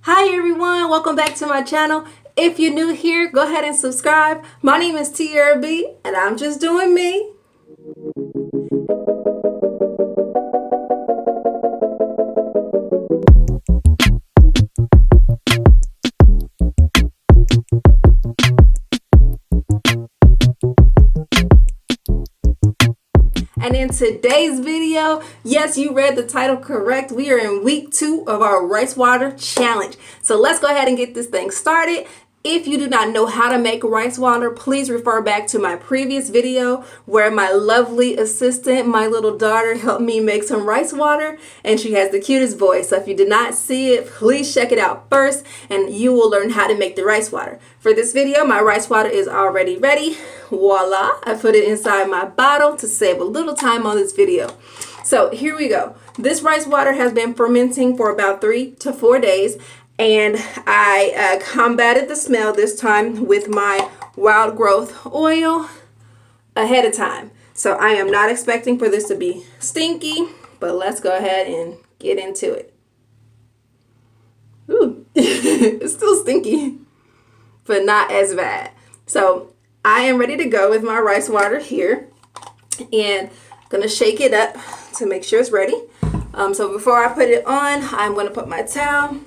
Hi everyone, welcome back to my channel. If you're new here, go ahead and subscribe. My name is Tiarrea B and I'm just doing me. And in today's video, yes, you read the title correct. We are in week 2 of our rice water challenge. So let's go ahead and get this thing started. If you do not know how to make rice water, please refer back to my previous video where my lovely assistant, my little daughter, helped me make some rice water, and she has the cutest voice. So if you did not see it, please check it out first and you will learn how to make the rice water. For this video, my rice water is already ready. Voila, I put it inside my bottle to save a little time on this video. So here we go. This rice water has been fermenting for about 3 to 4 days. And I combated the smell this time with my wild growth oil ahead of time. So I am not expecting for this to be stinky, but let's go ahead and get into it. Ooh, it's still stinky, but not as bad. So I am ready to go with my rice water here, and I'm gonna shake it up to make sure it's ready. So before I put it on, I'm gonna put my towel.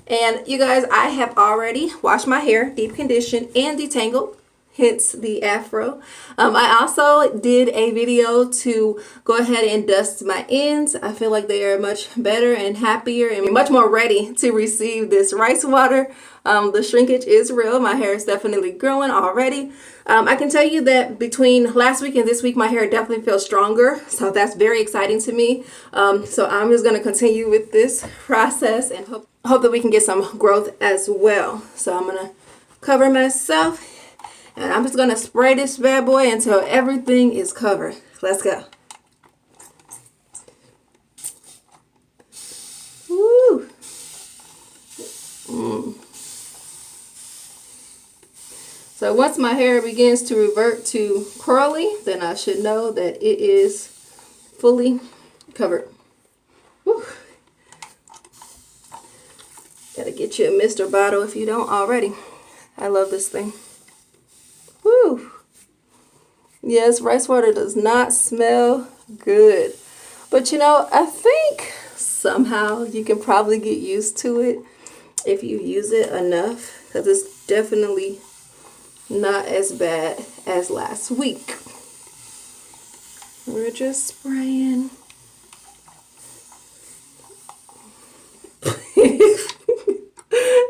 And you guys, I have already washed my hair, deep conditioned and detangled, hence the afro. I also did a video to go ahead and dust my ends. I feel like they are much better and happier and much more ready to receive this rice water. The shrinkage is real. My hair is definitely growing already. I can tell you that between last week and this week, my hair definitely feels stronger. So that's very exciting to me. So I'm just going to continue with this process and hope that we can get some growth as well. So I'm going to cover myself and I'm just going to spray this bad boy until everything is covered. Let's go. Woo. So once my hair begins to revert to curly, then I should know that it is fully covered. Woo. Gotta get you a Mr. bottle if you don't already. I love this thing. Woo. Yes, rice water does not smell good. But you know, I think somehow you can probably get used to it if you use it enough, because it's definitely not as bad as last week. We're just spraying.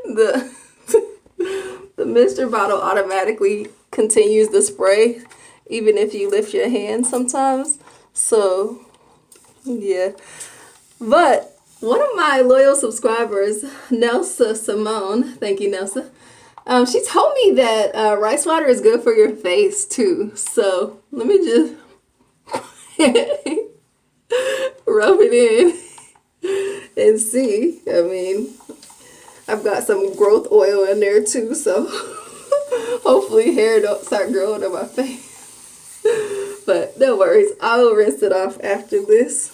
The Mr. bottle automatically continues the spray even if you lift your hand sometimes. So yeah, but one of my loyal subscribers, Nelsa Simone, thank you Nelsa, she told me that rice water is good for your face too. So let me just rub it in and see. I mean, I've got some growth oil in there too, so hopefully hair don't start growing on my face. But no worries, I will rinse it off after this.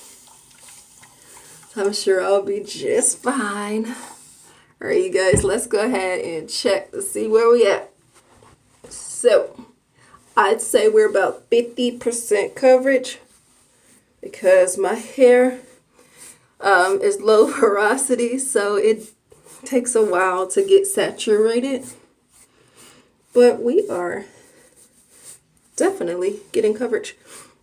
I'm sure I'll be just fine. All right, you guys, let's go ahead and check to see where we at. So I'd say we're about 50% coverage because my hair is low porosity, so it takes a while to get saturated. But we are definitely getting coverage.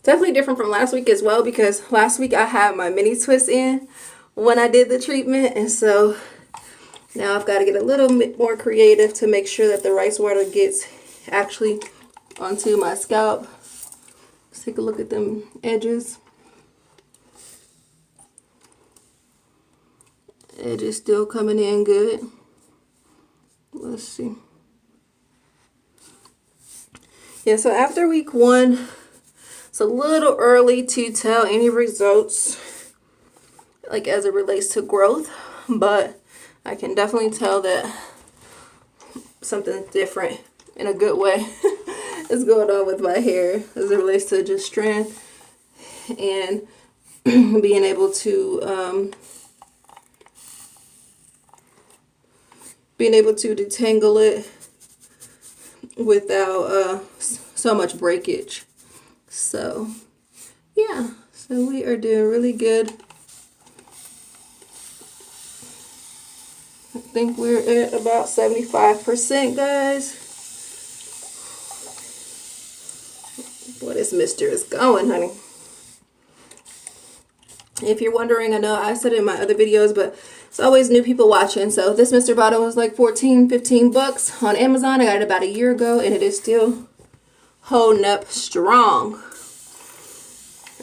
Definitely different from last week as well, because last week I had my mini twist in when I did the treatment, and so now I've got to get a little bit more creative to make sure that the rice water gets actually onto my scalp. Let's take a look at them edges. Edge is still coming in good. Let's see. Yeah, so after week 1, it's a little early to tell any results, like as it relates to growth, but I can definitely tell that something different in a good way is going on with my hair as it relates to just strength and being able to being able to detangle it without so much breakage. So yeah, so we are doing really good. I think we're at about 75%, guys. Boy, this mister is going, honey. If you're wondering, I know I said it in my other videos, but it's always new people watching. So this mister bottle was like 15 bucks on Amazon. I got it about a year ago, and it is still holding up strong.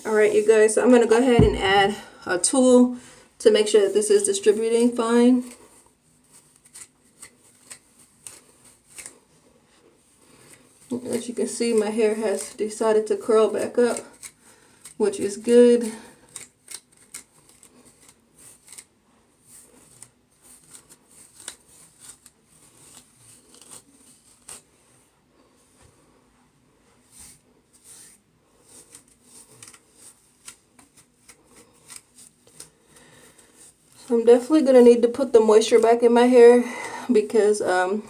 All right, you guys, so I'm going to go ahead and add a tool to make sure that this is distributing fine. As you can see, my hair has decided to curl back up, which is good. I'm definitely going to need to put the moisture back in my hair because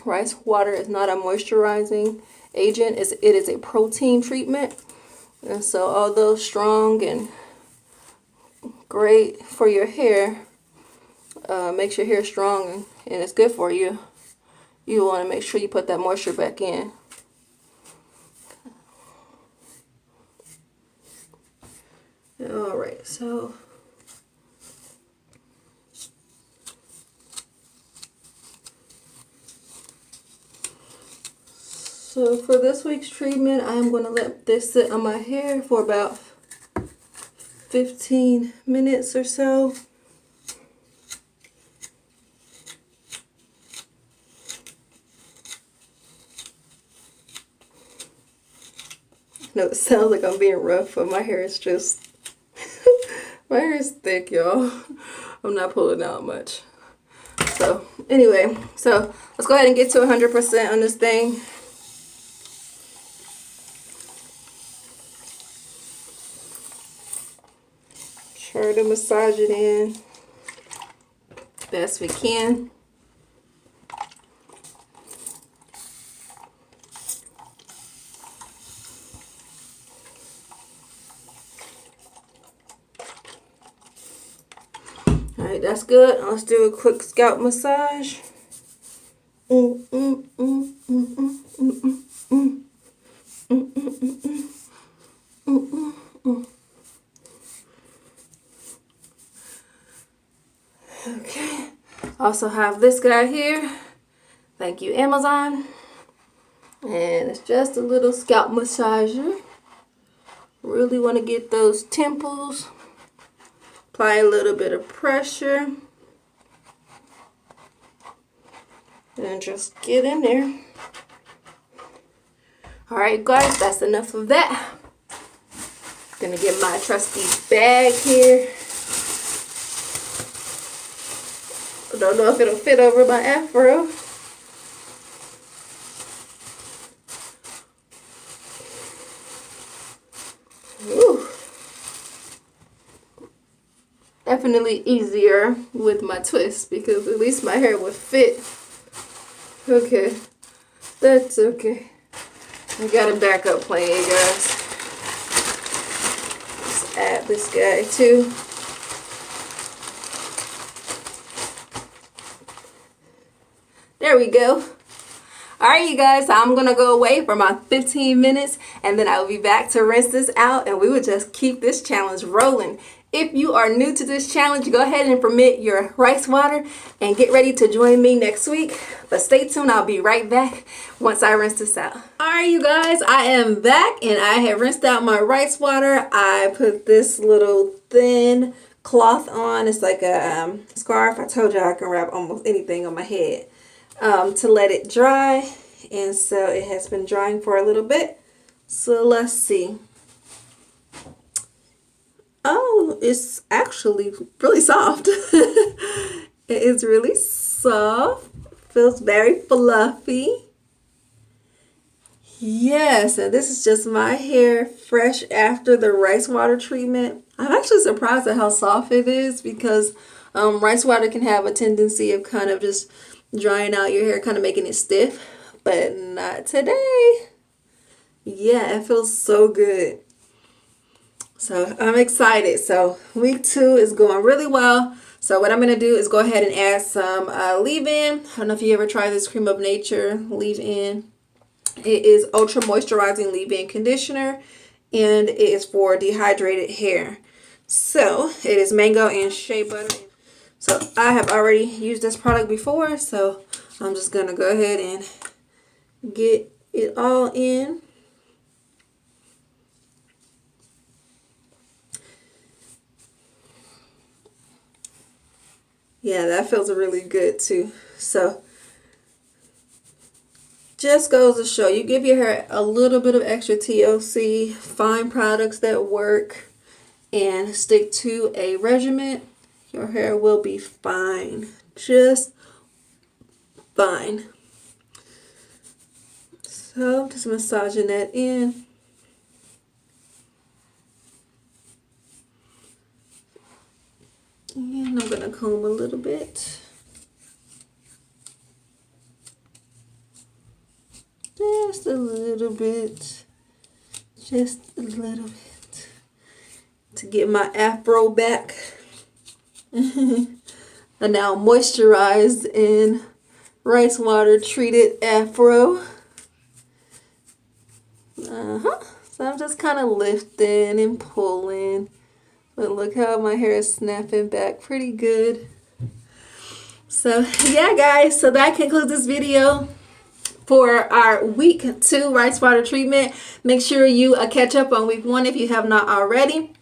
rice water is not a moisturizing agent. It is a protein treatment. And so although strong and great for your hair, makes your hair strong and it's good for you, you want to make sure you put that moisture back in. All right, so for this week's treatment, I'm going to let this sit on my hair for about 15 minutes or so. I know it sounds like I'm being rough, but my hair is just, my hair is thick, y'all. I'm not pulling out much. So anyway, so let's go ahead and get to 100% on this thing. Try to massage it in best we can. All right, that's good. Let's do a quick scalp massage. Okay, also have this guy here. Thank you, Amazon. And it's just a little scalp massager. Really want to get those temples. Apply a little bit of pressure. And just get in there. Alright guys, that's enough of that. Gonna get my trusty bag here. I don't know if it'll fit over my afro. Ooh. Definitely easier with my twist because at least my hair would fit. Okay, that's okay. I got a backup plan, you guys. Let's add this guy too. There we go. Alright you guys, so I'm going to go away for my 15 minutes and then I will be back to rinse this out and we will just keep this challenge rolling. If you are new to this challenge, go ahead and permit your rice water and get ready to join me next week. But stay tuned, I'll be right back once I rinse this out. Alright you guys, I am back and I have rinsed out my rice water. I put this little thin cloth on. It's like a scarf. I told you I can wrap almost anything on my head. To let it dry, and so it has been drying for a little bit. So let's see. Oh, it's actually really soft. It is really soft. Feels very fluffy. Yes, and this is just my hair fresh after the rice water treatment. I'm actually surprised at how soft it is because rice water can have a tendency of kind of just drying out your hair, kind of making it stiff, but not today. Yeah, it feels so good. So I'm excited. So week 2 is going really well. So what I'm going to do is go ahead and add some leave-in. I don't know if you ever tried this Cream of Nature leave-in. It is ultra moisturizing leave-in conditioner, and it is for dehydrated hair. So it is mango and shea butter. So I have already used this product before, so I'm just going to go ahead and get it all in. Yeah, that feels really good too. So just goes to show, you give your hair a little bit of extra TLC, find products that work, and stick to a regimen. Your hair will be fine, just fine. So just massaging that in. And I'm going to comb a little bit. Just a little bit. Just a little bit. To get my afro back. And now moisturized in rice water treated afro. So I'm just kind of lifting and pulling. But look how my hair is snapping back pretty good. So yeah, guys, so that concludes this video for our week 2 rice water treatment. Make sure you catch up on week 1 if you have not already.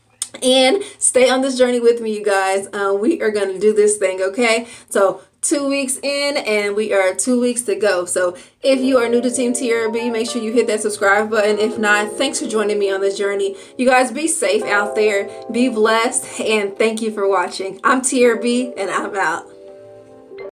And stay on this journey with me, you guys. We are going to do this thing, okay? So 2 weeks in, and we are 2 weeks to go. So if you are new to Team Tiarrea B, make sure you hit that subscribe button. If not, thanks for joining me on this journey. You guys be safe out there, be blessed, and thank you for watching. I'm Tiarrea B, and I'm out.